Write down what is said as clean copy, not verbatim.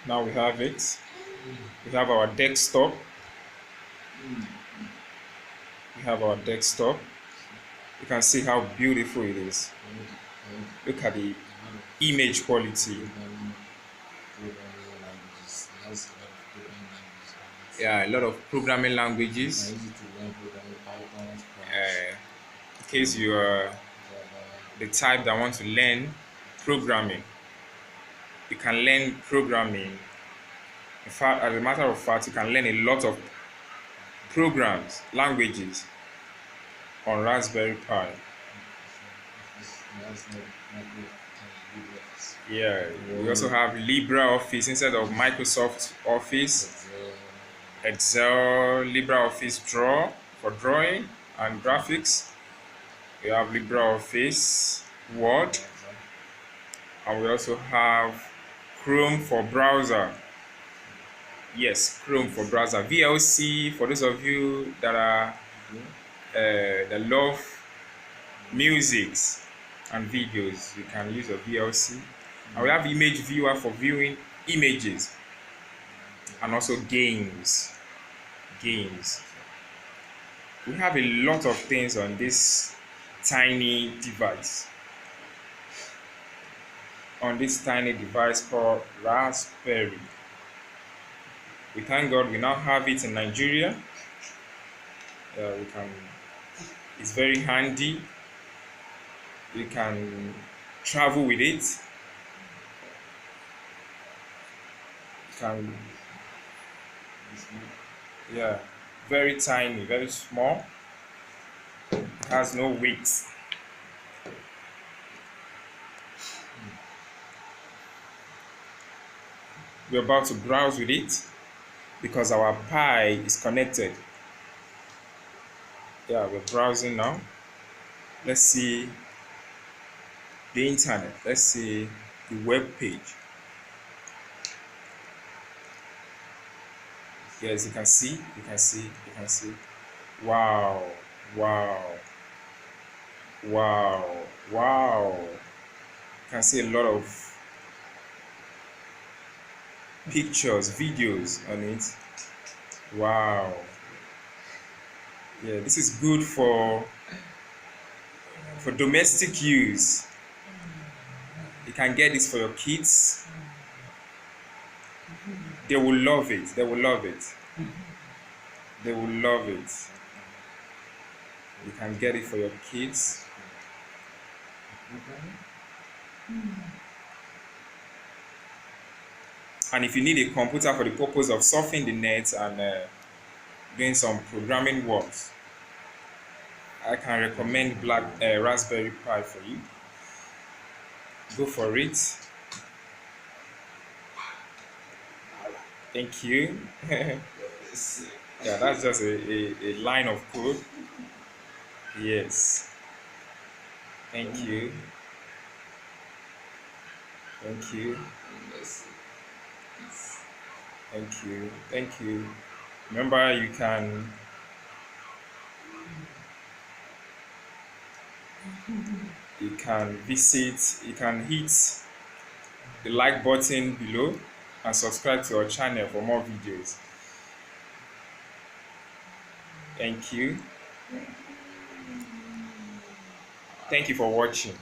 Now we have it. We have our desktop. We have our desktop. You can see how beautiful it is. Look at the image quality. Yeah, a lot of programming languages. In case you are the type that wants to learn programming, you can learn programming. In fact, as a matter of fact, you can learn a lot of programs, languages on Raspberry Pi. Yeah, we also have LibreOffice instead of Microsoft Office, Excel, LibreOffice Draw for drawing and graphics. We have LibreOffice Word, and we also have Chrome for browser. Yes, Chrome for browser. VLC for those of you that are that love musics and videos, you can use a VLC. And we have image viewer for viewing images and also games. We have a lot of things on this tiny device. On this tiny device called Raspberry. We thank God we now have it in Nigeria. It's very handy. You can travel with it. Yeah, very tiny, very small. It has no weight. We're about to browse with it because our Pi is connected. Yeah, we're browsing now. Let's see the internet. Let's see the web page. Yes, you can see. Wow. You can see a lot of pictures, videos on it. Wow. Yeah, this is good for domestic use. You can get this for your kids. They will love it. You can get it for your kids. And if you need a computer for the purpose of surfing the net and doing some programming works, I can recommend Raspberry Pi for you. Go for it. Thank you. Yeah, that's just a line of code. Yes. Thank you. Remember, you can you can hit the like button below and subscribe to our channel for more videos. Thank you for watching.